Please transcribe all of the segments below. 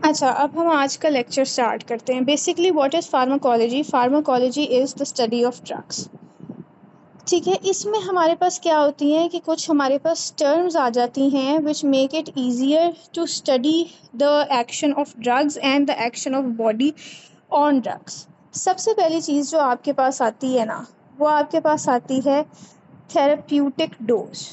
अच्छा, अब हम आज का लेक्चर स्टार्ट करते हैं। Basically what is pharmacology? Pharmacology is the study of drugs. ठीक है, इसमें हमारे पास क्या होती हैं कि कुछ हमारे पास टर्म्स आ जाती हैं which make it easier to study the action of drugs and the action of body on drugs. सबसे पहली चीज़ जो आपके पास आती है ना, वो आपके पास आती है थेरेप्यूटिक डोज।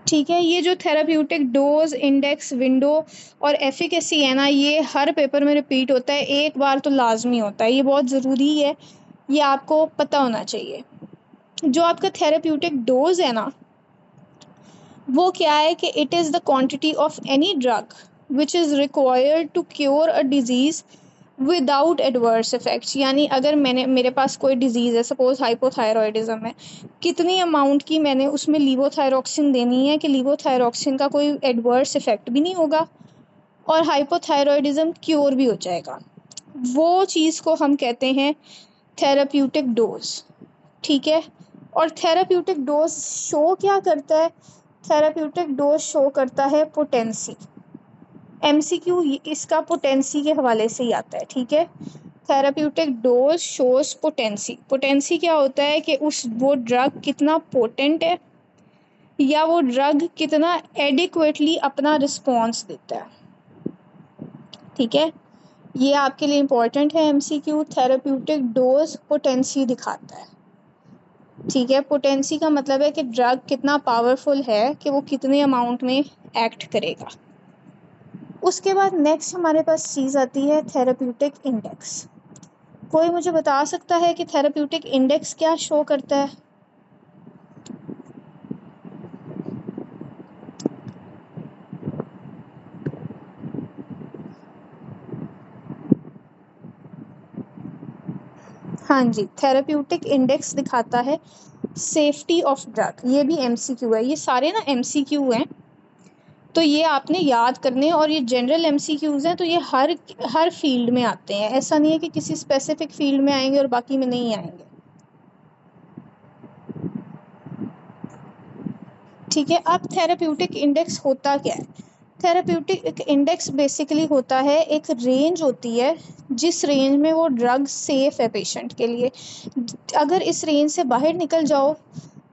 ठीक है, ये जो थेराप्यूटिक डोज, इंडेक्स, विंडो और एफिकेसी है ना, ये हर पेपर में रिपीट होता है। एक बार तो लाजमी होता है, ये बहुत ज़रूरी है, ये आपको पता होना चाहिए। जो आपका थेराप्यूटिक डोज है ना, वो क्या है कि it is the quantity of any drug which is required to cure a disease without adverse effects. यानी अगर मेरे पास कोई डिज़ीज़ है, सपोज़ हाइपोथायरॉयडिज़म है, कितनी अमाउंट की मैंने उसमें लीवोथायरॉक्सिन देनी है कि लीवोथायरॉक्सिन का कोई एडवर्स इफ़ेक्ट भी नहीं होगा और हाइपोथायरॉयडिज़म क्योर भी हो जाएगा। वो चीज़ को हम कहते हैं थेराप्यूटिक डोज। ठीक है, और थेराप्यूटिक डोज शो क्या करता है? थेराप्यूटिक डोज शो करता है पोटेंसी। एमसीक्यू इसका पोटेंसी के हवाले से ही आता है। ठीक है, therapeutic dose shows potency. Potency क्या होता है कि वो ड्रग कितना पोटेंट है या वो ड्रग कितना एडिक्वेटली अपना रिस्पॉन्स देता है। ठीक है, ये आपके लिए इम्पोर्टेंट है एमसीक्यू। थेराप्यूटिक डोज पोटेंसी दिखाता है। ठीक है, पोटेंसी का मतलब है कि ड्रग कितना पावरफुल है कि वो कितने अमाउंट में एक्ट करेगा। उसके बाद नेक्स्ट हमारे पास चीज़ आती है थेराप्यूटिक इंडेक्स। कोई मुझे बता सकता है कि थेराप्यूटिक इंडेक्स क्या शो करता है? हाँ जी, थेराप्यूटिक इंडेक्स दिखाता है सेफ्टी ऑफ ड्रग। ये भी एमसीक्यू है, ये सारे ना एमसीक्यू हैं, तो ये आपने याद करने। और ये जनरल एमसीक्यूज़ हैं, तो ये हर फील्ड में आते हैं। ऐसा नहीं है कि किसी स्पेसिफिक फील्ड में आएंगे और बाकी में नहीं आएंगे। ठीक है, अब थेराप्यूटिक इंडेक्स होता क्या है? थेराप्यूटिक इंडेक्स बेसिकली होता है, एक रेंज होती है जिस रेंज में वो ड्रग सेफ़ है पेशेंट के लिए। अगर इस रेंज से बाहर निकल जाओ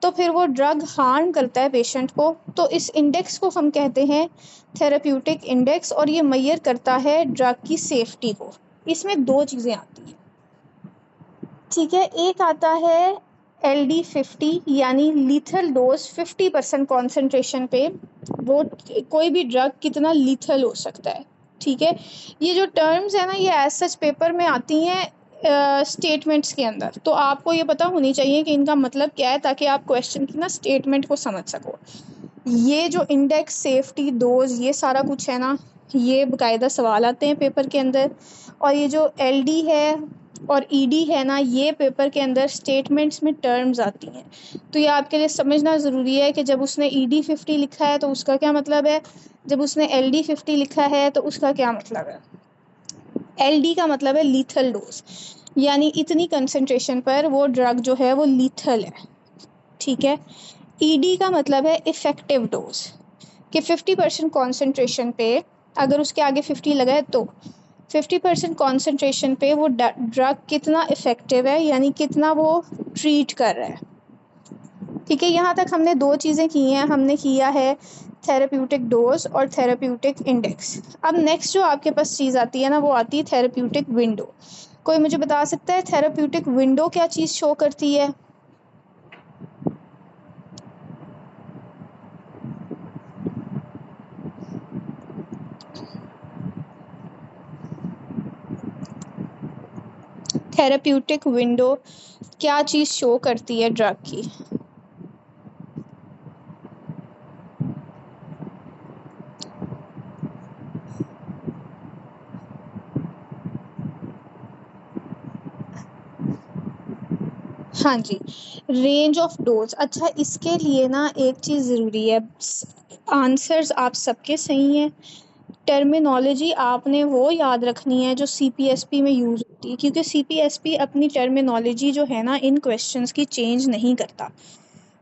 तो फिर वो ड्रग हार्म करता है पेशेंट को। तो इस इंडेक्स को हम कहते हैं थेराप्यूटिक इंडेक्स, और ये मेजर करता है ड्रग की सेफ्टी को। इसमें दो चीज़ें आती हैं। ठीक है, एक आता है LD50, यानी लीथल डोज। 50% कॉन्सेंट्रेशन पे वो कोई भी ड्रग कितना लीथल हो सकता है। ठीक है, ये जो टर्म्स है ना, ये एज सच पेपर में आती हैं स्टेटमेंट्स के अंदर, तो आपको ये पता होनी चाहिए कि इनका मतलब क्या है, ताकि आप क्वेश्चन की ना स्टेटमेंट को समझ सको। ये जो इंडेक्स, सेफ्टी, डोज, ये सारा कुछ है ना, ये बाकायदा सवाल आते हैं पेपर के अंदर। और ये जो LD है और ED है ना, ये पेपर के अंदर स्टेटमेंट्स में टर्म्स आती हैं। तो ये आपके लिए समझना ज़रूरी है कि जब उसने ED50 लिखा है तो उसका क्या मतलब है, जब उसने LD50 लिखा है तो उसका क्या मतलब है। LD का मतलब है लीथल डोज, यानी इतनी कंसंट्रेशन पर वो ड्रग जो है वो लीथल है। ठीक है, ED का मतलब है इफ़ेक्टिव डोज, कि 50% कॉन्सेंट्रेशन पे अगर उसके आगे 50 लगा है तो 50% कॉन्सेंट्रेशन पे वो ड्रग कितना इफ़ेक्टिव है, यानी कितना वो ट्रीट कर रहा है। ठीक है, यहाँ तक हमने दो चीज़ें की हैं। हमने किया है थेरेप्यूटिक डोज और थेरेप्यूटिक इंडेक्स। अब नेक्स्ट जो आपके पास चीज़ आती है ना, वो आती है थेरेप्यूटिक विंडो। कोई मुझे बता सकता है थेरेप्यूटिक विंडो क्या चीज़ शो करती है? थेरेप्यूटिक विंडो क्या चीज़ शो करती है ड्रग की? हाँ जी, रेंज ऑफ डोज। अच्छा, इसके लिए ना एक चीज़ ज़रूरी है। आंसर्स आप सबके सही हैं, टर्मिनोलॉजी आपने वो याद रखनी है जो CPSP में यूज़ होती है, क्योंकि CPSP अपनी टर्मिनोलॉजी जो है ना इन क्वेश्चंस की चेंज नहीं करता।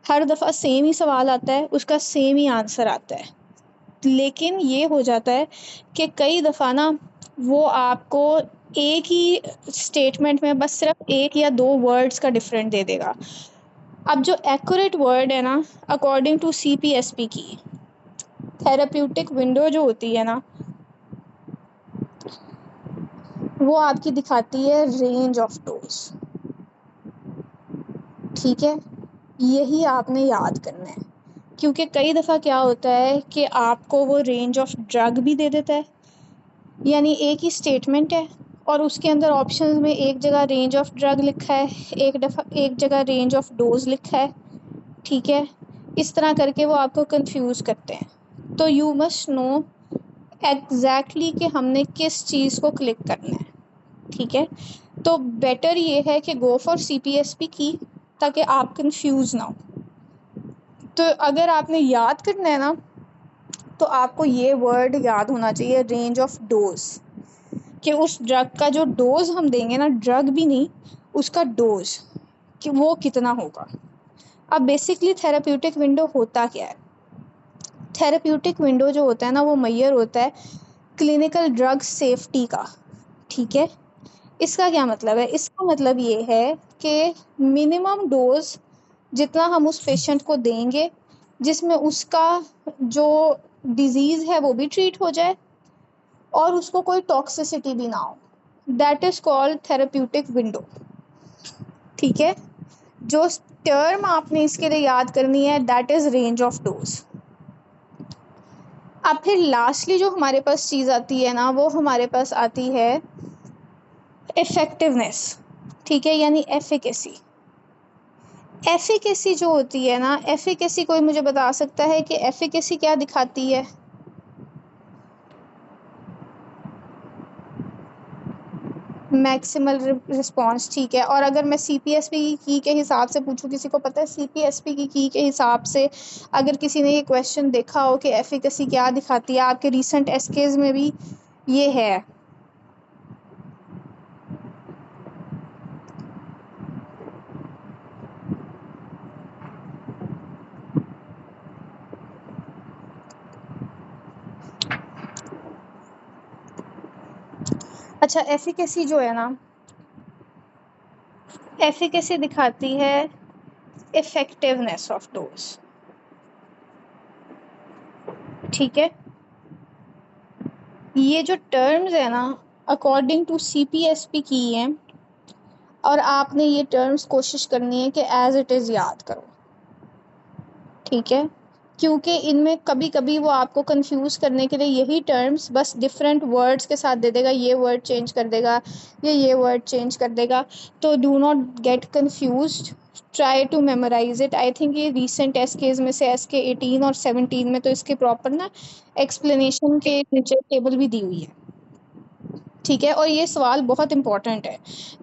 हर दफ़ा सेम ही सवाल आता है, उसका सेम ही आंसर आता है। लेकिन ये हो जाता है कि कई दफ़ा ना वो आपको एक ही स्टेटमेंट में बस सिर्फ एक या दो वर्ड्स का डिफरेंट दे देगा। अब जो एक्यूरेट वर्ड है ना, अकॉर्डिंग टू CPSP की थेराप्यूटिक विंडो जो होती है ना, वो आपकी दिखाती है रेंज ऑफ डोज। ठीक है, यही आपने याद करना है, क्योंकि कई दफ़ा क्या होता है कि आपको वो रेंज ऑफ ड्रग भी दे देता है, यानी एक ही स्टेटमेंट है और उसके अंदर ऑप्शंस में एक जगह रेंज ऑफ ड्रग लिखा है, एक जगह रेंज ऑफ डोज लिखा है। ठीक है, इस तरह करके वो आपको कंफ्यूज करते हैं। तो यू मस्ट नो एग्जैक्टली कि हमने किस चीज़ को क्लिक करना है। ठीक है, तो बेटर ये है कि गो फॉर CPSP की, ताकि आप कंफ्यूज ना हो। तो अगर आपने याद करना है ना, तो आपको ये वर्ड याद होना चाहिए, रेंज ऑफ डोज, कि उस ड्रग का जो डोज हम देंगे ना, ड्रग भी नहीं, उसका डोज कि वो कितना होगा। अब बेसिकली थेराप्यूटिक विंडो होता क्या है? थेराप्यूटिक विंडो जो होता है ना, वो मेजर होता है क्लिनिकल ड्रग सेफ्टी का। ठीक है, इसका क्या मतलब है? इसका मतलब ये है कि मिनिमम डोज जितना हम उस पेशेंट को देंगे जिसमें उसका जो डिजीज़ है वो भी ट्रीट हो जाए और उसको कोई टॉक्सिसिटी भी ना हो, that is called therapeutic window. ठीक है, जो टर्म आपने इसके लिए याद करनी है, that is range of dose. अब फिर लास्टली जो हमारे पास चीज़ आती है ना, वो हमारे पास आती है इफ़ेक्टिवनेस। ठीक है, यानी एफिकेसी। एफिकेसी जो होती है ना, एफिकेसी कोई मुझे बता सकता है कि एफिकेसी क्या दिखाती है? Maximal response. ठीक है, और अगर मैं CPSP की के हिसाब से पूछूं, किसी को पता है CPSP की के हिसाब से अगर किसी ने ये क्वेश्चन देखा हो कि एफिकेसी क्या दिखाती है, आपके रीसेंट SKs में भी ये है। अच्छा, एफिकेसी जो है ना, एफिकेसी दिखाती है इफेक्टिवनेस ऑफ डोज। ठीक है, ये जो टर्म्स है ना, अकॉर्डिंग टू CPSP की हैं, और आपने ये टर्म्स कोशिश करनी है कि एज इट इज़ याद करो। ठीक है, क्योंकि इनमें कभी कभी वो आपको कंफ्यूज करने के लिए यही टर्म्स बस डिफरेंट वर्ड्स के साथ दे देगा, ये वर्ड चेंज कर देगा, ये वर्ड चेंज कर देगा। तो do not get confused, try to memorise it. I think ये रीसेंट SKs में से SK 18 और 17 में तो इसके प्रॉपर ना एक्सप्लेनेशन के नीचे टेबल भी दी हुई है। ठीक है, और ये सवाल बहुत इंपॉर्टेंट है,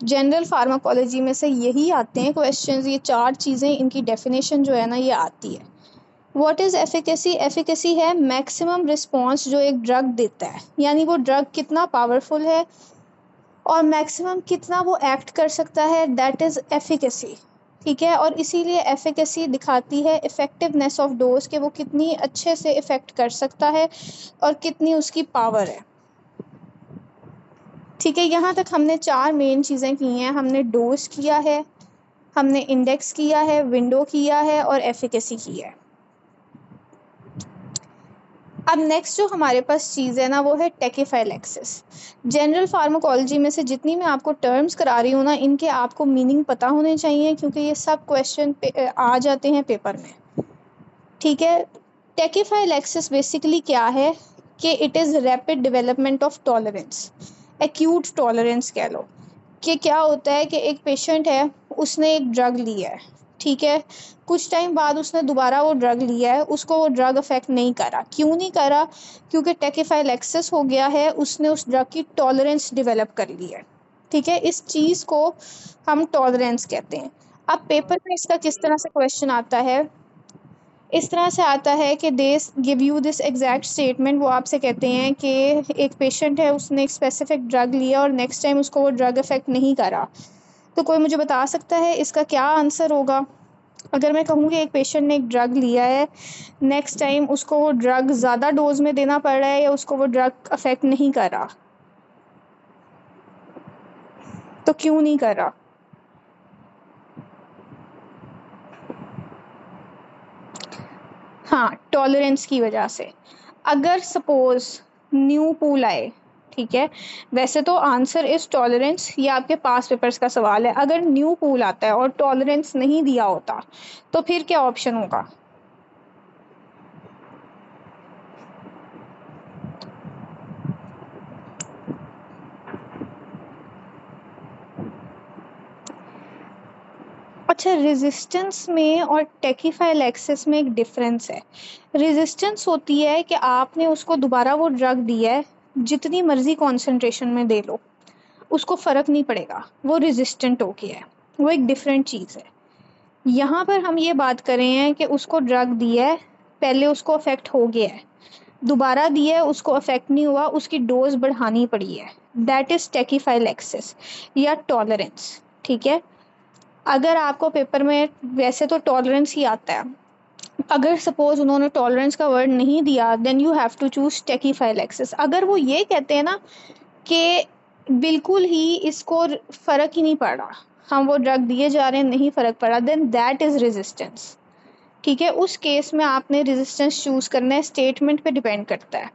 जनरल फार्माकोलॉजी में से यही आते हैं क्वेश्चंस। ये चार चीज़ें, इनकी डेफिनेशन जो है ना, ये आती है। What is efficacy? एफिकेसी है मैक्सिमम रिस्पॉन्स जो एक ड्रग देता है, यानी वो ड्रग कितना पावरफुल है और मैक्सिमम कितना वो एक्ट कर सकता है, दैट इज़ एफिकेसी। ठीक है, और इसीलिए एफिकेसी दिखाती है इफ़ेक्टिवनेस ऑफ डोज, कि वो कितनी अच्छे से इफ़ेक्ट कर सकता है और कितनी उसकी पावर है। ठीक है, यहाँ तक हमने चार मेन चीज़ें की हैं। हमने डोज किया है, हमने इंडेक्स किया है, विंडो किया है और एफिकेसी की है। अब नेक्स्ट जो हमारे पास चीज़ है ना, वो है टेकीफाइलैक्सिस। जनरल फार्माकोलॉजी में से जितनी मैं आपको टर्म्स करा रही हूँ ना, इनके आपको मीनिंग पता होने चाहिए, क्योंकि ये सब क्वेश्चन आ जाते हैं पेपर में। ठीक है, टेकीफाइलैक्सिस बेसिकली क्या है कि it is rapid development of tolerance, acute tolerance कह लो। कि क्या होता है कि एक पेशेंट है, उसने एक ड्रग लिया है। ठीक है, कुछ टाइम बाद उसने दोबारा वो ड्रग लिया है, उसको वो ड्रग अफेक्ट नहीं करा। क्यों नहीं करा? क्योंकि टेकीफाइलैक्सिस हो गया है, उसने उस ड्रग की टॉलरेंस डेवलप कर ली है। ठीक है, इस चीज़ को हम टॉलरेंस कहते हैं। अब पेपर में इसका किस तरह से क्वेश्चन आता है? इस तरह से आता है कि they give you this exact statement. वो आपसे कहते हैं कि एक पेशेंट है, उसने एक स्पेसिफिक ड्रग लिया और नेक्स्ट टाइम उसको वो ड्रग इफेक्ट नहीं करा। तो कोई मुझे बता सकता है इसका क्या आंसर होगा? अगर मैं कहूँ कि एक पेशेंट ने एक ड्रग लिया है, नेक्स्ट टाइम उसको वो ड्रग ज़्यादा डोज में देना पड़ रहा है या उसको वो ड्रग अफेक्ट नहीं कर रहा, तो क्यों नहीं कर रहा? हाँ, टॉलरेंस की वजह से। अगर सपोज न्यू पूल आए, ठीक है, वैसे तो आंसर इज टॉलरेंस, ये आपके पास पेपर्स का सवाल है। अगर न्यू पूल आता है और टॉलरेंस नहीं दिया होता तो फिर क्या ऑप्शन होगा? अच्छा, रेजिस्टेंस में और टेकीफाइलैक्सिस में एक डिफरेंस है। रेजिस्टेंस होती है कि आपने उसको दोबारा वो ड्रग दिया है, जितनी मर्जी कॉन्सेंट्रेशन में दे लो उसको फ़र्क नहीं पड़ेगा, वो रेजिस्टेंट हो गया है, वो एक डिफरेंट चीज़ है। यहाँ पर हम ये बात कर रहे हैं कि उसको ड्रग दिया है, पहले उसको अफेक्ट हो गया है, दोबारा दिया है, उसको अफेक्ट नहीं हुआ, उसकी डोज बढ़ानी पड़ी है, दैट इज़ टेकीफाइलैक्सिस या टॉलरेंस। ठीक है, अगर आपको पेपर में वैसे तो टॉलरेंस ही आता है, अगर सपोज उन्होंने टॉलरेंस का वर्ड नहीं दिया then you have to choose tachyphylaxis. अगर वो ये कहते हैं ना कि बिल्कुल ही इसको फ़र्क ही नहीं पड़ रहा, हम वो ड्रग दिए जा रहे हैं, नहीं फ़र्क पड़ा, देन दैट इज़ रेजिस्टेंस। ठीक है, उस केस में आपने रेजिस्टेंस चूज़ करना है, स्टेटमेंट पे डिपेंड करता है।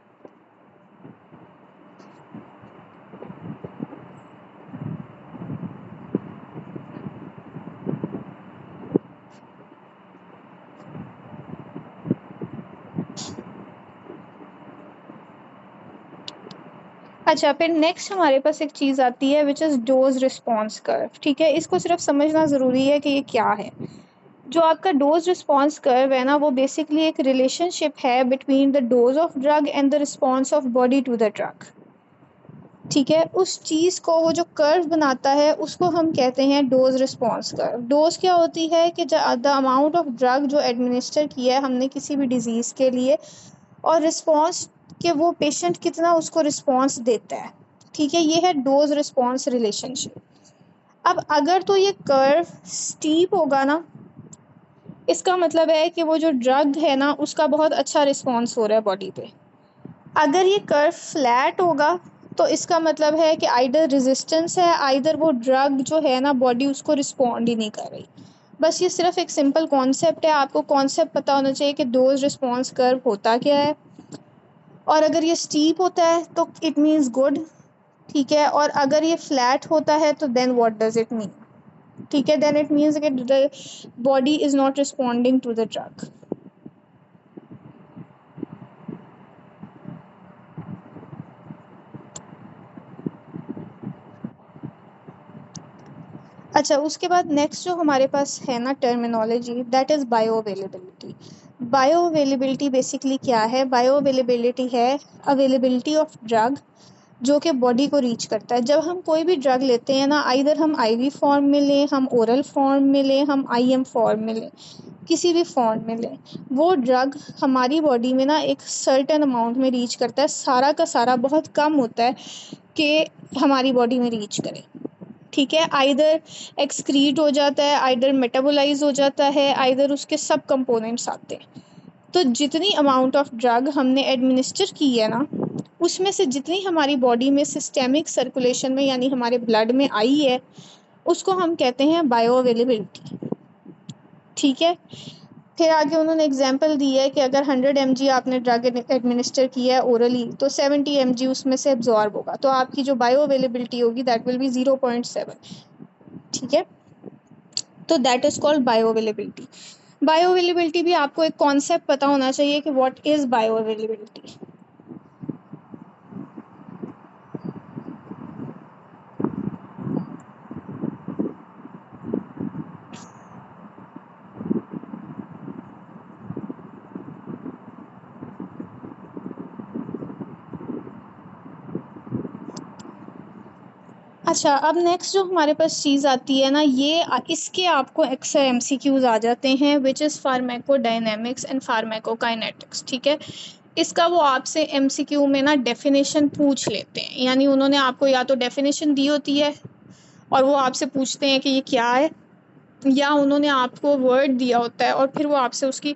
अच्छा, फिर नेक्स्ट हमारे पास एक चीज़ आती है which is dose response curve. ठीक है, इसको सिर्फ समझना ज़रूरी है कि ये क्या है। जो आपका डोज रिस्पॉन्स कर्व है ना, वो बेसिकली एक रिलेशनशिप है between the dose of drug and the response of body to the drug. ठीक है, उस चीज़ को वो जो कर्व बनाता है उसको हम कहते हैं डोज रिस्पॉन्स कर्व। डोज क्या होती है कि द अमाउंट ऑफ ड्रग जो एडमिनिस्टर किया है हमने किसी भी डिजीज़ के लिए, और रिस्पॉन्स कि वो पेशेंट कितना उसको रिस्पॉन्स देता है। ठीक है, ये है डोज रिस्पॉन्स रिलेशनशिप। अब अगर तो ये कर्व स्टीप होगा ना, इसका मतलब है कि वो जो ड्रग है ना उसका बहुत अच्छा रिस्पॉन्स हो रहा है बॉडी पे। अगर ये कर्व फ्लैट होगा तो इसका मतलब है कि आइदर रेजिस्टेंस है, आइदर वो ड्रग जो है ना बॉडी उसको रिस्पॉन्ड ही नहीं कर रही। बस ये सिर्फ एक सिंपल कॉन्सेप्ट है, आपको कॉन्सेप्ट पता होना चाहिए कि डोज रिस्पॉन्स कर्व होता क्या है। और अगर ये स्टीप होता है तो इट मीन्स गुड। ठीक है, और अगर ये फ्लैट होता है तो then what does it mean? ठीक है, देन इट मीन्स कि the body is not responding to the drug. अच्छा, उसके बाद नेक्स्ट जो हमारे पास है ना terminology, that is bioavailability. Bioavailability basically क्या है? बायो अवेलेबिलिटी है अवेलेबिलिटी ऑफ ड्रग जो कि बॉडी को रीच करता है। जब हम कोई भी ड्रग लेते हैं ना, आइदर हम आईवी फॉर्म में लें, हम ओरल फॉर्म में लें, हम आईएम फॉर्म में लें, किसी भी फॉर्म में लें, वो ड्रग हमारी बॉडी में ना एक सर्टेन अमाउंट में रीच करता है। सारा का सारा बहुत कम होता है कि हमारी बॉडी में रीच करे। ठीक है, आइदर एक्सक्रीट हो जाता है, आइदर मेटाबोलाइज हो जाता है, आइदर उसके सब कंपोनेंट्स आते हैं। तो जितनी अमाउंट ऑफ ड्रग हमने एडमिनिस्टर की है ना, उसमें से जितनी हमारी बॉडी में सिस्टेमिक सर्कुलेशन में यानी हमारे ब्लड में आई है, उसको हम कहते हैं बायो अवेलेबिलिटी। ठीक है, फिर आगे उन्होंने एग्जांपल दी है कि अगर 100 mg आपने ड्रग एडमिनिस्टर किया है ओरली तो 70 mg उसमें से एब्जॉर्ब होगा, तो आपकी जो बायो अवेलेबिलिटी होगी दैट विल बी 0.7। ठीक है, तो that is called bio availability. Bio availability भी आपको एक कॉन्सेप्ट पता होना चाहिए कि व्हाट इज़ बायो अवेलेबिलिटी। अच्छा, अब नेक्स्ट जो हमारे पास चीज़ आती है ना, ये इसके आपको अक्सर एमसीक्यूज आ जाते हैं which is pharmacodynamics and pharmacokinetics. ठीक है, इसका वो आपसे एमसीक्यू में ना डेफिनेशन पूछ लेते हैं, यानी उन्होंने आपको या तो डेफिनेशन दी होती है और वो आपसे पूछते हैं कि ये क्या है, या उन्होंने आपको वर्ड दिया होता है और फिर वो आपसे उसकी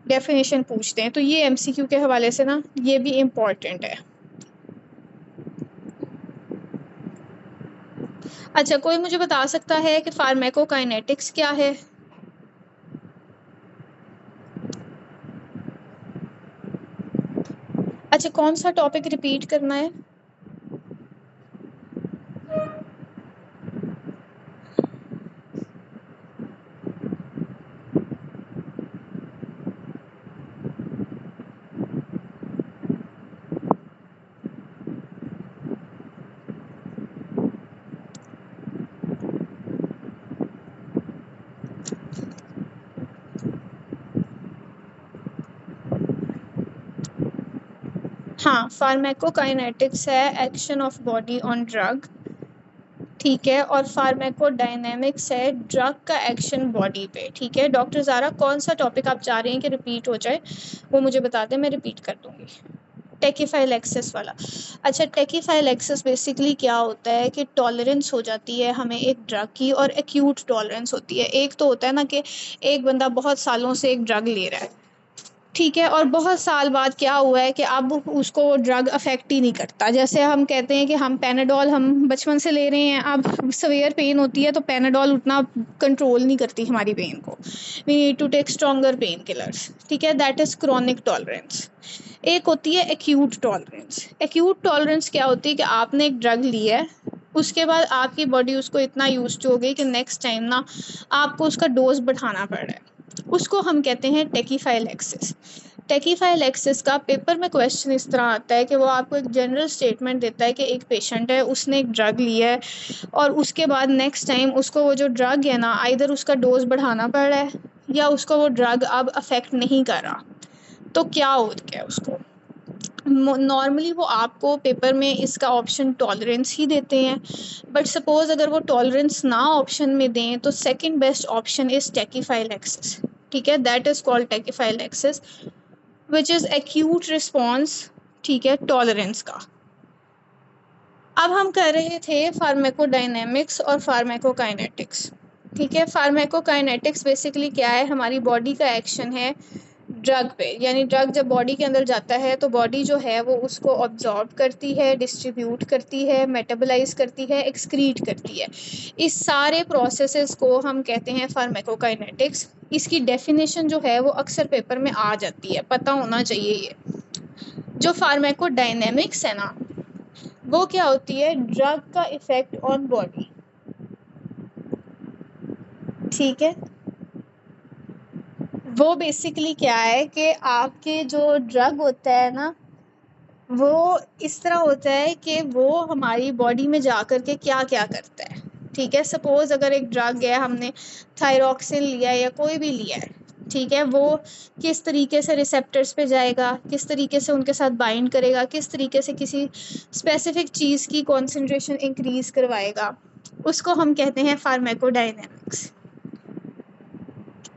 डेफिनेशन पूछते हैं। तो ये एमसीक्यू के हवाले से ना ये भी इम्पॉर्टेंट है। अच्छा, कोई मुझे बता सकता है कि फार्माकोकाइनेटिक्स क्या है? अच्छा, कौन सा टॉपिक रिपीट करना है? हाँ, फार्माकोकाइनेटिक्स है action of body on drug, ठीक है, और फार्माकोडायनेमिक्स है ड्रग का एक्शन बॉडी पे, ठीक है। डॉक्टर ज़ारा, कौन सा टॉपिक आप चाह रहे हैं कि रिपीट हो जाए, वो मुझे बता दें, मैं रिपीट कर दूँगी। टेकीफाइलैक्सिस वाला। अच्छा, टेकीफाइलैक्सिस बेसिकली क्या होता है कि टॉलरेंस हो जाती है हमें एक ड्रग की, और एक्यूट टॉलरेंस होती है। एक तो होता है ना कि एक बंदा बहुत सालों से एक ड्रग ले रहा है, ठीक है, और बहुत साल बाद क्या हुआ है कि अब उसको वो ड्रग अफेक्ट ही नहीं करता। जैसे हम कहते हैं कि हम पैनाडोल हम बचपन से ले रहे हैं, अब सवेयर पेन होती है तो पैनाडोल उतना कंट्रोल नहीं करती हमारी पेन को, we need to take stronger pain killers, ठीक है, दैट इज़ क्रॉनिक टॉलरेंस। एक होती है एक्यूट टॉलरेंस। एक्यूट टॉलरेंस क्या होती है कि आपने एक ड्रग ली है, उसके बाद आपकी बॉडी उसको इतना यूज हो गई कि नेक्स्ट टाइम ना आपको उसका डोज बढ़ाना पड़ रहा है, उसको हम कहते हैं टेकीफाइलैक्सिस। टेकीफाइलैक्सिस का पेपर में क्वेश्चन इस तरह आता है कि वो आपको एक जनरल स्टेटमेंट देता है कि एक पेशेंट है, उसने एक ड्रग ली है और उसके बाद नेक्स्ट टाइम उसको वो जो ड्रग है ना, आइदर उसका डोज बढ़ाना पड़ रहा है या उसको वो ड्रग अब अफेक्ट नहीं कर रहा, तो क्या हो गया उसको। नॉर्मली वो आपको पेपर में इसका ऑप्शन टॉलरेंस ही देते हैं, बट सपोज़ अगर वो टॉलरेंस ना ऑप्शन में दें तो second best option is tachyphylaxis, ठीक है, that is called tachyphylaxis which is acute response, ठीक है, टॉलरेंस का। अब हम कर रहे थे फार्माकोडायनेमिक्स और फार्माकोकाइनेटिक्स, ठीक है। फार्माकोकाइनेटिक्स बेसिकली क्या है, हमारी बॉडी का एक्शन है ड्रग पे, यानी ड्रग जब बॉडी के अंदर जाता है तो बॉडी जो है वो उसको ऑब्जॉर्ब करती है, डिस्ट्रीब्यूट करती है, मेटाबोलाइज करती है, एक्सक्रीट करती है। इस सारे प्रोसेसेस को हम कहते हैं फार्माकोकाइनेटिक्स। इसकी डेफिनेशन जो है वो अक्सर पेपर में आ जाती है, पता होना चाहिए ये। जो फार्माकोडायनेमिक्स है ना, वो क्या होती है, ड्रग का इफेक्ट ऑन बॉडी, ठीक है। वो बेसिकली क्या है कि आपके जो ड्रग होता है ना, वो इस तरह होता है कि वो हमारी बॉडी में जा कर के क्या-क्या करता है, ठीक है। सपोज़ अगर एक ड्रग है, हमने थायरॉक्सिन लिया है या कोई भी लिया है, ठीक है, वो किस तरीके से रिसेप्टर्स पे जाएगा, किस तरीके से उनके साथ बाइंड करेगा, किस तरीके से किसी स्पेसिफिक चीज़ की कॉन्सेंट्रेशन इंक्रीज़ करवाएगा, उसको हम कहते हैं फार्माकोडायनेमिक्स,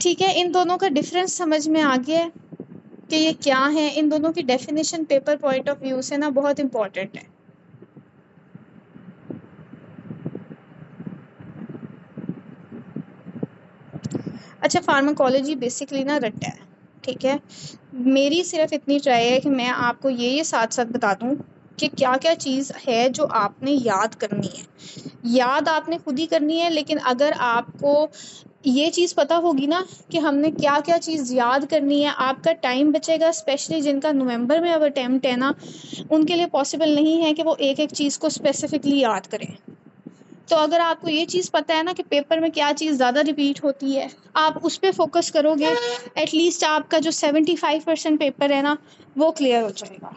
ठीक है। इन दोनों का डिफरेंस समझ में आ गया है कि ये क्या है। इन दोनों की definition paper point of view से ना बहुत इम्पोर्टेंट है। अच्छा, फार्माकोलॉजी बेसिकली ना रट्टा है, ठीक है। मेरी सिर्फ इतनी ट्राई है कि मैं आपको ये साथ-साथ बता दूँ कि क्या-क्या चीज़ है जो आपने याद करनी है। याद आपने खुद ही करनी है, लेकिन अगर आपको ये चीज़ पता होगी ना कि हमने क्या-क्या चीज़ याद करनी है, आपका टाइम बचेगा। स्पेशली जिनका नवंबर में अब अटेम्प्ट है ना, उनके लिए पॉसिबल नहीं है कि वो एक-एक चीज़ को स्पेसिफिकली याद करें। तो अगर आपको ये चीज़ पता है ना कि पेपर में क्या चीज़ ज़्यादा रिपीट होती है, आप उस पे फ़ोकस करोगे, एटलीस्ट आपका जो 75% पेपर है ना, वो क्लियर हो जाएगा।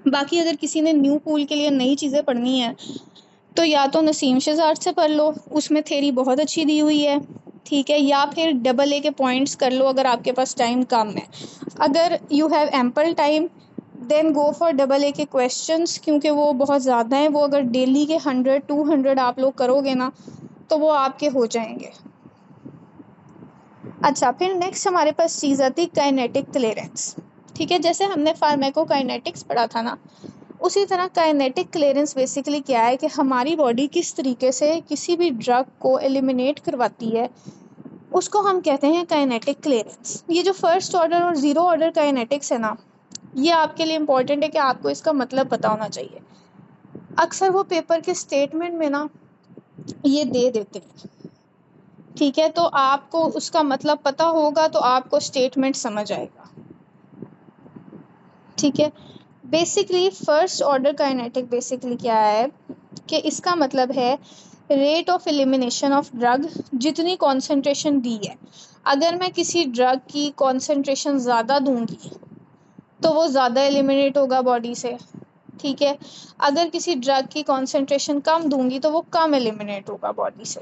बाकी अगर किसी ने न्यू पूल के लिए नई चीज़ें पढ़नी है, तो या तो नसीम शहज़ाद से पढ़ लो, उसमें थ्योरी बहुत अच्छी दी हुई है, ठीक है, या फिर डबल ए के पॉइंट्स कर लो अगर आपके पास टाइम कम है। अगर you have ample time, then go for double A के क्वेश्चंस, क्योंकि वो बहुत ज़्यादा हैं। वो अगर डेली के 100-200 आप लोग करोगे ना, तो वो आपके हो जाएंगे। अच्छा, फिर नेक्स्ट हमारे पास चीज़ आती है काइनेटिक क्लियरेंस, ठीक है। जैसे हमने फार्माकोकाइनेटिक्स पढ़ा था ना, उसी तरह काइनेटिक क्लियरेंस बेसिकली क्या है कि हमारी बॉडी किस तरीके से किसी भी ड्रग को एलिमिनेट करवाती है, उसको हम कहते हैं काइनेटिक क्लियरेंस। ये जो फर्स्ट ऑर्डर और ज़ीरो ऑर्डर काइनेटिक्स है ना, ये आपके लिए इम्पॉर्टेंट है कि आपको इसका मतलब पता होना चाहिए। अक्सर वो पेपर के स्टेटमेंट में ना ये दे देते हैं, ठीक है, तो आपको उसका मतलब पता होगा तो आपको स्टेटमेंट समझ आएगा, ठीक है। Basically first order kinetic basically क्या है कि इसका मतलब है rate of elimination of drug, जितनी कॉन्सेंट्रेशन दी है। अगर मैं किसी ड्रग की कॉन्सेंट्रेशन ज़्यादा दूंगी तो वो ज़्यादा एलिमिनेट होगा बॉडी से, ठीक है। अगर किसी ड्रग की कॉन्सेंट्रेशन कम दूंगी तो वो कम एलिमिनेट होगा बॉडी से।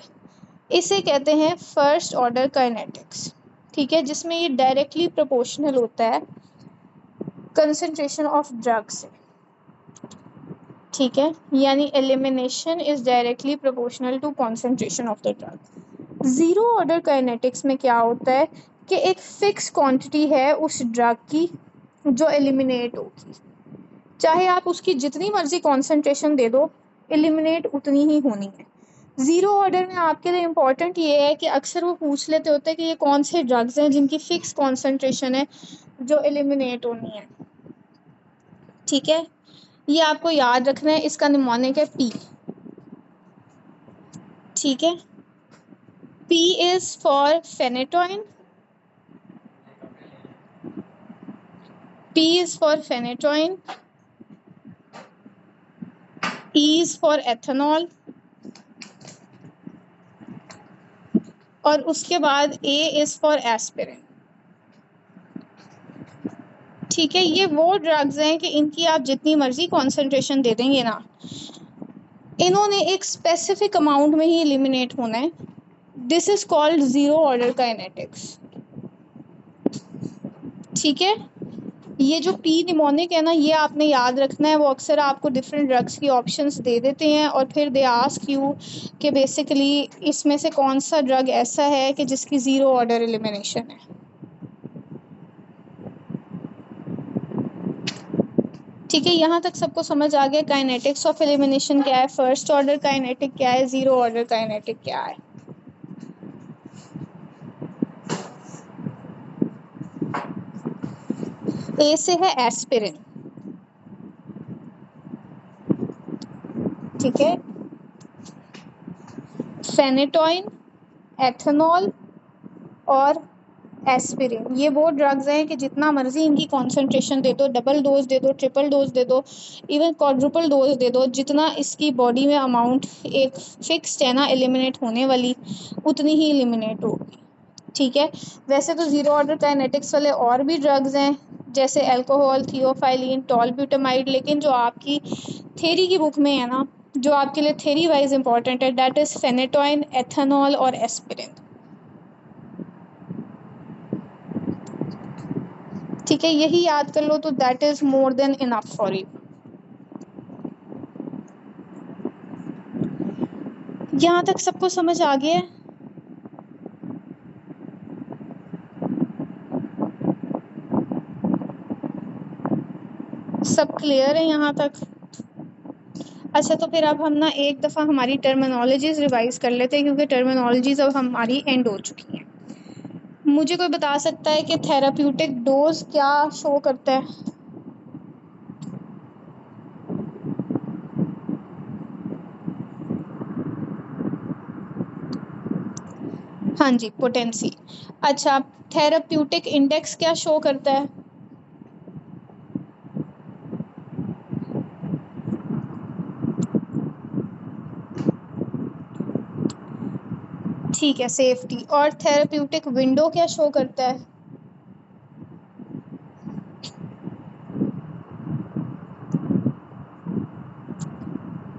इसे कहते हैं फर्स्ट ऑर्डर काइनेटिक्स, ठीक है, जिसमें ये डायरेक्टली प्रोपोर्शनल होता है कंसंट्रेशन ऑफ ड्रग से, ठीक है, यानी elimination is directly proportional to concentration of the drug. Zero order kinetics में क्या होता है कि एक फिक्स क्वांटिटी है उस ड्रग की जो एलिमिनेट होगी, चाहे आप उसकी जितनी मर्जी कॉन्सेंट्रेशन दे दो, एलिमिनेट उतनी ही होनी है। ज़ीरो ऑर्डर में आपके लिए इम्पॉर्टेंट ये है कि अक्सर वो पूछ लेते होते हैं कि ये कौन से ड्रग्स हैं जिनकी फ़िक्स कॉन्सेंट्रेशन है जो एलिमिनेट होनी है, ठीक है। ये आपको याद रखना है, इसका निमोनिक है पी, ठीक है। P is for phenytoin, P is for phenytoin, E is for ethanol, और उसके बाद ए इज़ फॉर एस्पिरिन, ठीक है। ये वो ड्रग्स हैं कि इनकी आप जितनी मर्जी कॉन्सेंट्रेशन दे देंगे ना, इन्होंने एक स्पेसिफिक अमाउंट में ही एलिमिनेट होना है। This is called zero order kinetics, ठीक है। ये जो पी निमोनिक है ना, ये आपने याद रखना है। वो अक्सर आपको डिफरेंट ड्रग्स की ऑप्शंस दे देते हैं और फिर दे आस्क यू कि बेसिकली इसमें से कौन सा ड्रग ऐसा है कि जिसकी ज़ीरो ऑर्डर एलिमिनेशन है, ठीक है। यहाँ तक सबको समझ आ गया काइनेटिक्स ऑफ एलिमिनेशन क्या है, फर्स्ट ऑर्डर काइनेटिक क्या है, ज़ीरो ऑर्डर काइनेटिक क्या है। ए से है एस्पिरिन, ठीक है। फेनेटोइन, एथेनॉल और एस्पिरिन, ये वो ड्रग्स हैं कि जितना मर्जी इनकी कॉन्सेंट्रेशन दे दो, डबल डोज दे दो, ट्रिपल डोज दे दो, इवन क्वाड्रुपल डोज दे दो, जितना इसकी बॉडी में अमाउंट एक फिक्स्ड है ना एलिमिनेट होने वाली, उतनी ही एलिमिनेट होगी, ठीक है। वैसे तो ज़ीरो ऑर्डर काइनेटिक्स वाले और भी ड्रग्स हैं जैसे अल्कोहल, थियोफाइलिन, टॉलब्यूटामाइड, लेकिन जो आपकी थेरी की बुक में है ना, जो आपके लिए थेरी वाइज इंपॉर्टेंट है, दैट इज़ फेनेटोइन, एथेनॉल और एस्पिरिन, ठीक है। यही याद कर लो तो that is more than enough for you. यहाँ तक सबको समझ आ गया है? सब क्लियर है यहाँ तक? अच्छा, तो फिर अब हम ना एक दफ़ा हमारी टर्मिनोलॉजीज़ रिवाइज कर लेते हैं, क्योंकि टर्मिनोलॉजीज़ अब हमारी एंड हो चुकी हैं। मुझे कोई बता सकता है कि थेराप्यूटिक डोज क्या शो करता है? हाँ जी, पोटेंसी। अच्छा, थेराप्यूटिक इंडेक्स क्या शो करता है? ठीक है, सेफ्टी। और थेराप्यूटिक विंडो क्या शो करता है?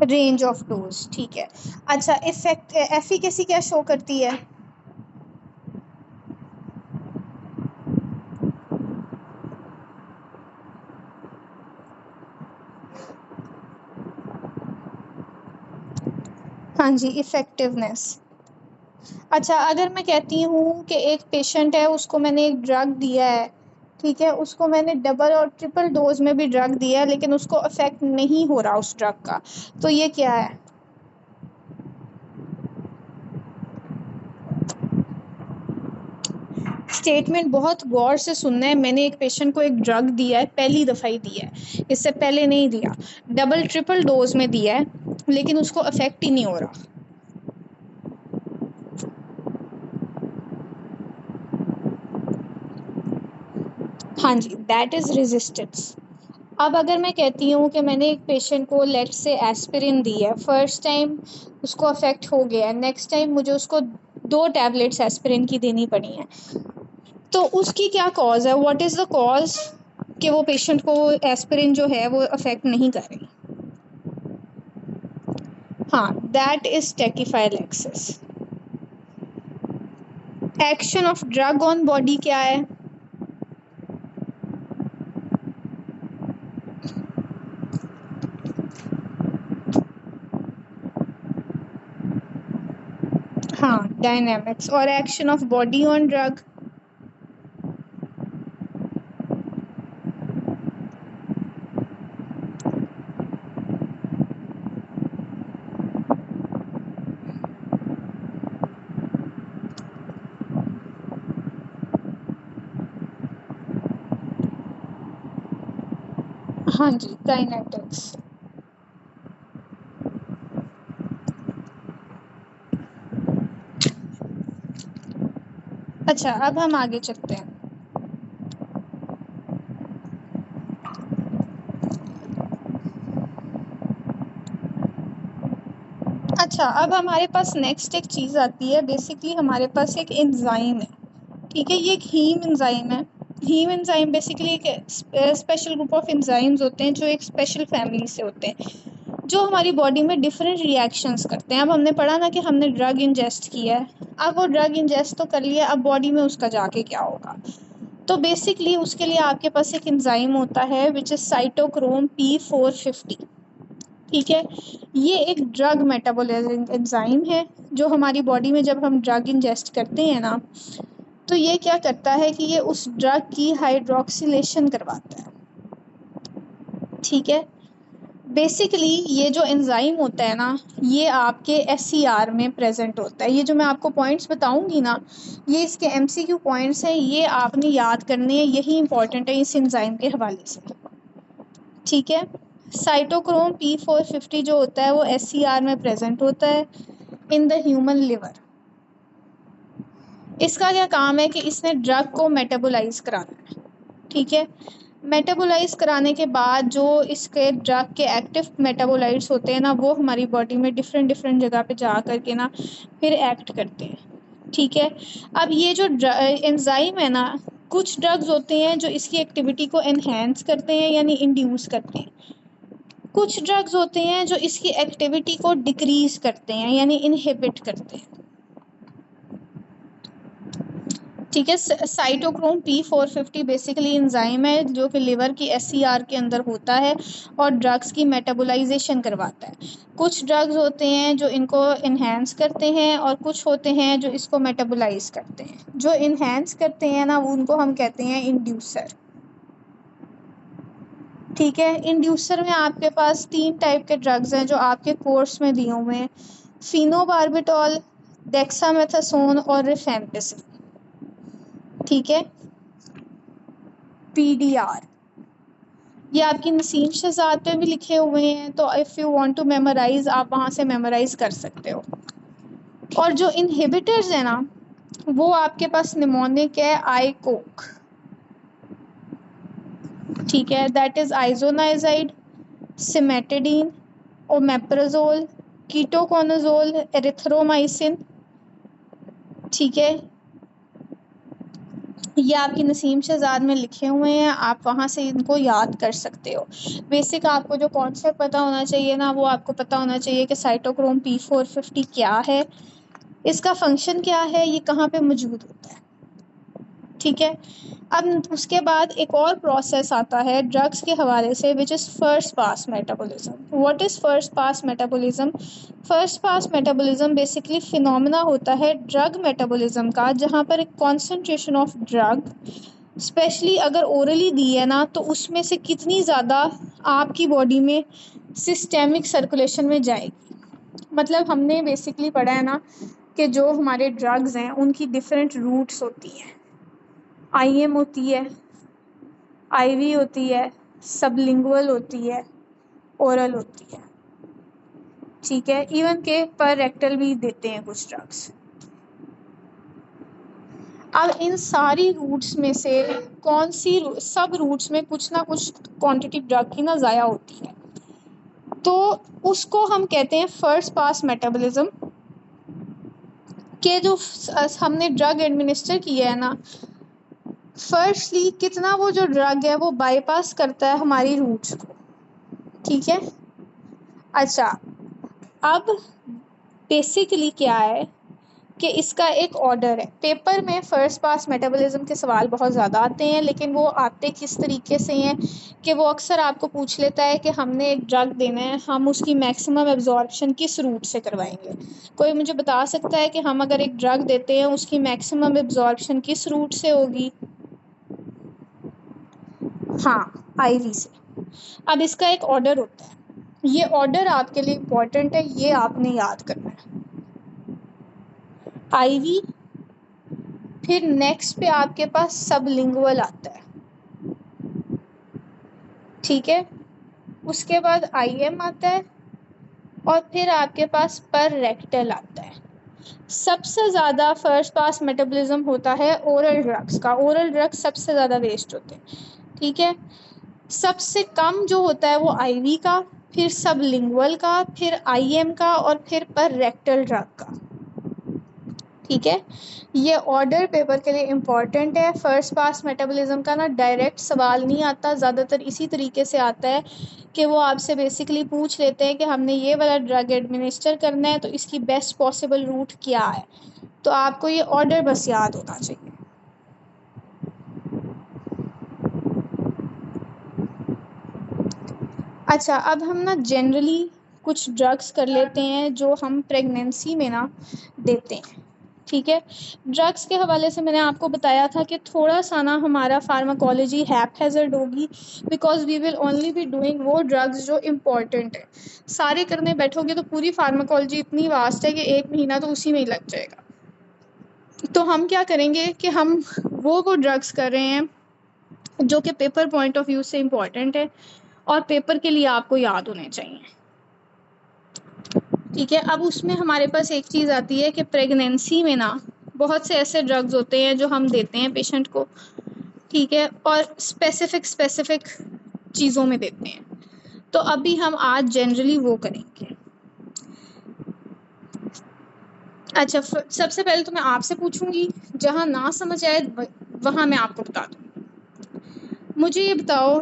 रेंज ऑफ डोज, ठीक है। अच्छा, इफेक्ट एफिकेसी क्या शो करती है? हाँ जी, इफ़ेक्टिवनेस। अच्छा, अगर मैं कहती हूँ कि एक पेशेंट है, उसको मैंने एक ड्रग दिया है, ठीक है, उसको मैंने डबल और ट्रिपल डोज में भी ड्रग दिया लेकिन उसको अफेक्ट नहीं हो रहा उस ड्रग का, तो ये क्या है? स्टेटमेंट बहुत गौर से सुनना है। मैंने एक पेशेंट को एक ड्रग दिया है, पहली दफ़ा ही दिया है, इससे पहले नहीं दिया, डबल ट्रिपल डोज में दिया है लेकिन उसको अफेक्ट ही नहीं हो रहा। हाँ जी, दैट इज़ रेजिस्टेंस। अब अगर मैं कहती हूँ कि मैंने एक पेशेंट को लेट्स से एस्पिरिन दी है, फर्स्ट टाइम उसको अफेक्ट हो गया है, नेक्स्ट टाइम मुझे उसको 2 टैबलेट्स एस्पिरिन की देनी पड़ी हैं, तो उसकी क्या कॉज है? व्हाट इज़ द कॉज कि वो पेशेंट को एस्पिरिन जो है वो अफेक्ट नहीं कर रही? हाँ, that is tachyphylaxis. Action of drug on body क्या है? हाँ, डायनेमिक्स। और action of body on drug? हाँ जी, काइनेटिक्स। अच्छा, अब हम आगे चलते हैं। अच्छा, अब हमारे पास नेक्स्ट एक चीज़ आती है, बेसिकली हमारे पास एक एंजाइम है, ठीक है, ये एक हीम एंजाइम है। हीम एंजाइम बेसिकली एक स्पेशल ग्रुप ऑफ एंजाइम्स होते हैं जो एक स्पेशल फैमिली से होते हैं, जो हमारी बॉडी में डिफरेंट रिएक्शंस करते हैं। अब हमने पढ़ा ना कि हमने ड्रग इंजेस्ट किया है, अब वो ड्रग इंजेस्ट तो कर लिया, अब बॉडी में उसका जाके क्या होगा? तो बेसिकली उसके लिए आपके पास एक एंजाइम होता है विच इज़ साइटोक्रोम P450, ठीक है। ये एक ड्रग मेटाबोलाइजिंग एंजाइम है जो हमारी बॉडी में जब हम ड्रग इंजेस्ट करते हैं ना, तो ये क्या करता है कि ये उस ड्रग की हाइड्रोक्सिलेशन करवाता है, ठीक है। बेसिकली ये जो एंजाइम होता है ना, ये आपके SCR में प्रेजेंट होता है। ये जो मैं आपको पॉइंट्स बताऊंगी ना, ये इसके MCQ पॉइंट्स हैं, ये आपने याद करने हैं, यही इंपॉर्टेंट है इस एंजाइम के हवाले से, ठीक है। साइटोक्रोम P450 जो होता है वो SCR में प्रेजेंट होता है इन द ह्यूमन लिवर। इसका क्या काम है कि इसने ड्रग को मेटाबोलाइज कराना है, ठीक है। मेटाबोलाइज कराने के बाद जो इसके ड्रग के एक्टिव मेटाबोलाइट्स होते हैं ना, वो हमारी बॉडी में डिफरेंट डिफरेंट जगह पे जा कर के ना फिर एक्ट करते हैं, ठीक है। अब ये जो एंजाइम है ना, कुछ ड्रग्स होते हैं जो इसकी एक्टिविटी को एनहेंस करते हैं यानी इंड्यूस करते हैं, कुछ ड्रग्स होते हैं जो इसकी एक्टिविटी को डिक्रीज करते हैं यानी इनहिबिट करते हैं, ठीक है। साइटोक्रोम P450 बेसिकली एंजाइम है जो कि लिवर की SCR के अंदर होता है और ड्रग्स की मेटाबोलाइजेशन करवाता है। कुछ ड्रग्स होते हैं जो इनको इन्हेंस करते हैं और कुछ होते हैं जो इसको मेटाबोलाइज करते हैं। जो इन्हेंस करते हैं ना, उनको हम कहते हैं इंड्यूसर, ठीक है। इंड्यूसर में आपके पास 3 टाइप के ड्रग्स हैं जो आपके कोर्स में दिए हुए हैं, फिनोबार्बिटॉल, डेक्सामेथासोन और रिफेम्पिसिन, ठीक है। PDR ये आपकी नसीम शहजाद पे भी लिखे हुए हैं, तो if you want to memorise आप वहाँ से मेमोराइज कर सकते हो। और जो इनहिबिटर्स हैं ना, वो आपके पास निमोनिक है, आईकोक, ठीक है, that is isoniazid, cimetidine, omeprazole, ketoconazole, erythromycin, ठीक है। ये आपकी नसीम शहजाद में लिखे हुए हैं, आप वहाँ से इनको याद कर सकते हो। बेसिक आपको जो कॉन्सेप्ट पता होना चाहिए ना, वो आपको पता होना चाहिए कि साइटोक्रोम P450 क्या है, इसका फंक्शन क्या है, ये कहाँ पे मौजूद होता है, ठीक है। अब उसके बाद एक और प्रोसेस आता है ड्रग्स के हवाले से which is first pass metabolism. What is first pass metabolism? First pass metabolism basically phenomena होता है ड्रग मेटाबॉलिज्म का, जहाँ पर एक कॉन्सेंट्रेशन ऑफ ड्रग स्पेशली अगर ओरली दी है ना, तो उसमें से कितनी ज़्यादा आपकी बॉडी में सिस्टेमिक सर्कुलेशन में जाएगी। मतलब हमने बेसिकली पढ़ा है ना कि जो हमारे ड्रग्स हैं उनकी डिफरेंट रूट्स होती हैं। आईएम होती है, आईवी होती है, सबलिंगुअल होती है, ओरल होती है, ठीक है। इवन के पर रेक्टल भी देते हैं कुछ ड्रग्स। अब इन सारी रूट्स में से कौन सी सब रूट्स में कुछ ना कुछ क्वांटिटी ड्रग की ना ज़ाया होती है, तो उसको हम कहते हैं फर्स्ट पास मेटाबॉलिज्म। के जो हमने ड्रग एडमिनिस्टर किया है ना, फर्स्टली कितना वो जो ड्रग है वो बाईपास करता है हमारी रूट्स को, ठीक है। अच्छा, अब बेसिकली क्या है कि इसका एक ऑर्डर है। पेपर में फर्स्ट पास मेटाबॉलिज्म के सवाल बहुत ज़्यादा आते हैं, लेकिन वो आते किस तरीके से हैं कि वो अक्सर आपको पूछ लेता है कि हमने एक ड्रग देना है, हम उसकी मैक्सिमम एब्जॉर्प्शन किस रूट से करवाएंगे। कोई मुझे बता सकता है कि हम अगर एक ड्रग देते हैं उसकी मैक्सिमम एब्जॉर्प्शन किस रूट से होगी? हाँ, आईवी से। अब इसका एक ऑर्डर होता है, ये ऑर्डर आपके लिए इम्पोर्टेंट है, ये आपने याद करना है। आईवी, फिर नेक्स्ट पे आपके पास सबलिंगुअल आता है, ठीक है। उसके बाद आईएम आता है और फिर आपके पास पर रेक्टल आता है। सबसे ज़्यादा फर्स्ट पास मेटाबॉलिज्म होता है ओरल ड्रग्स का। ओरल ड्रग्स सबसे ज़्यादा वेस्ट होते हैं, ठीक है। सबसे कम जो होता है वो आईवी का, फिर सबलिंगुअल का, फिर आईएम का और फिर पर रेक्टल ड्रग का, ठीक है। ये ऑर्डर पेपर के लिए इम्पॉर्टेंट है। फर्स्ट पास मेटाबॉलिज्म का ना डायरेक्ट सवाल नहीं आता, ज़्यादातर इसी तरीके से आता है कि वो आपसे बेसिकली पूछ लेते हैं कि हमने ये वाला ड्रग एडमिनिस्टर करना है, तो इसकी बेस्ट पॉसिबल रूट क्या है। तो आपको ये ऑर्डर बस याद होना चाहिए। अच्छा, अब हम ना जनरली कुछ ड्रग्स कर लेते हैं जो हम प्रेगनेंसी में ना देते हैं, ठीक है। ड्रग्स के हवाले से मैंने आपको बताया था कि थोड़ा सा ना हमारा फार्माकोलॉजी हैज़र्ड होगी, because we will only be doing वो ड्रग्स जो इम्पॉर्टेंट है। सारे करने बैठोगे तो पूरी फार्माकोलॉजी इतनी वास्ट है कि 1 महीना तो उसी में ही लग जाएगा। तो हम क्या करेंगे कि हम वो ड्रग्स कर रहे हैं जो कि पेपर पॉइंट ऑफ व्यू से इम्पॉर्टेंट है और पेपर के लिए आपको याद होने चाहिए, ठीक है। अब उसमें हमारे पास एक चीज़ आती है कि प्रेगनेंसी में ना बहुत से ऐसे ड्रग्स होते हैं जो हम देते हैं पेशेंट को, ठीक है, और स्पेसिफिक चीज़ों में देते हैं। तो अभी हम आज जनरली वो करेंगे। अच्छा, सबसे पहले तो मैं आपसे पूछूंगी, जहाँ ना समझ आए वहाँ मैं आपको बता दूँ। मुझे ये बताओ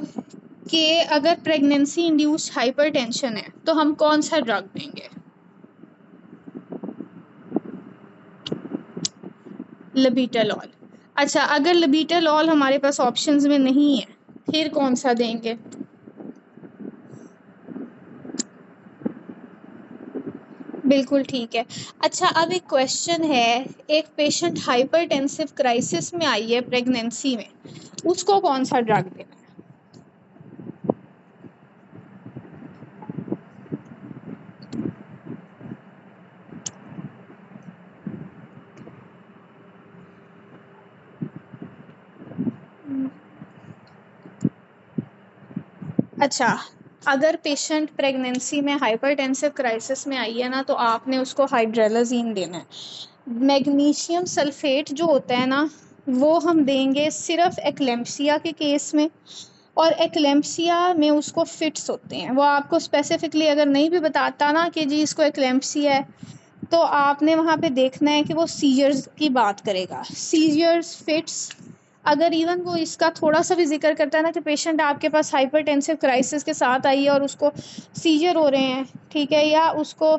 कि अगर प्रेगनेंसी इंड्यूस्ड हाइपरटेंशन है तो हम कौन सा ड्रग देंगे? लबीटालॉल। अच्छा, अगर लबीटालॉल हमारे पास ऑप्शंस में नहीं है फिर कौन सा देंगे? बिल्कुल ठीक है। अच्छा, अब एक क्वेश्चन है, एक पेशेंट हाइपरटेंसिव क्राइसिस में आई है प्रेगनेंसी में, उसको कौन सा ड्रग देना है? अच्छा, अगर पेशेंट प्रेगनेंसी में हाइपरटेंसिव क्राइसिस में आई है ना, तो आपने उसको हाइड्रेलाजीन देना है। मैग्नीशियम सल्फेट जो होता है ना, वो हम देंगे सिर्फ एक्लेम्पसिया के केस में, और एक्लेम्पसिया में उसको फिट्स होते हैं। वो आपको स्पेसिफिकली अगर नहीं भी बताता ना कि जी इसको एक्लेम्पसिया है, तो आपने वहाँ पे देखना है कि वो सीजर्स की बात करेगा, सीजर्स, फिट्स। अगर इवन वो इसका थोड़ा सा भी जिक्र करता है ना कि पेशेंट आपके पास हाइपरटेंसिव क्राइसिस के साथ आई है और उसको सीजर हो रहे हैं, ठीक है, या उसको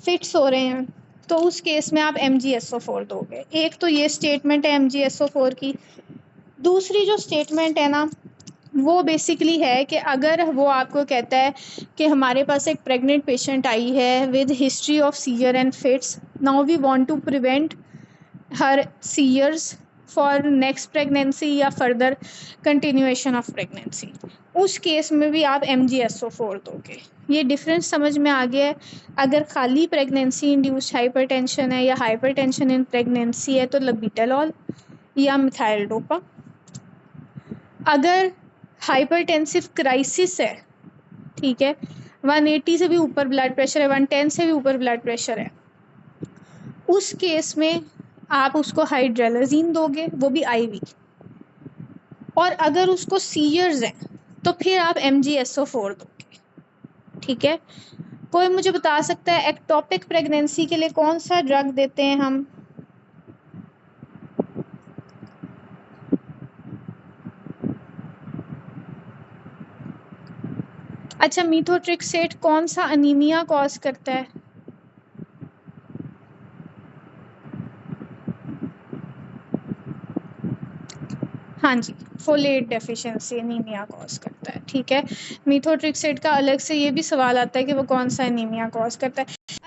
फिट्स हो रहे हैं, तो उस केस में आप MgSO4 दोगे। एक तो ये स्टेटमेंट है MgSO4 की। दूसरी जो स्टेटमेंट है ना, वो बेसिकली है कि अगर वो आपको कहता है कि हमारे पास एक प्रेग्नेंट पेशेंट आई है with history of seizure and fits, now we want to prevent her seizures for next pregnancy या फर्दर कंटिन्यूएशन ऑफ प्रेगनेंसी, उस केस में भी आप MgSO4 दोगे। ये डिफरेंस समझ में आ गया है। अगर खाली प्रेगनेंसी इंड्यूस्ड हाइपरटेंशन है या हाइपरटेंशन इन प्रेगनेंसी है तो लबीटालॉल या मिथाइल डोपा। अगर हाइपरटेंसिव क्राइसिस है, ठीक है, 180 से भी ऊपर ब्लड प्रेशर है, 110 से भी ऊपर ब्लड प्रेशर है, उस केस में आप उसको हाइड्रेलजीन दोगे, वो भी IV। और अगर उसको सीजर्स हैं तो फिर आप MgSO4 दोगे, ठीक है। कोई मुझे बता सकता है एक्टोपिक प्रेगनेंसी के लिए कौन सा ड्रग देते हैं हम? अच्छा, मीथोट्रिक्सेट कौन सा अनीमिया कॉज करता है? हाँ जी, फोलेट डेफिशिएंसी एनीमिया कॉज करता है, ठीक है। मीथोट्रिक्सेट का अलग से ये भी सवाल आता है कि वो कौन सा एनीमिया कॉज करता है।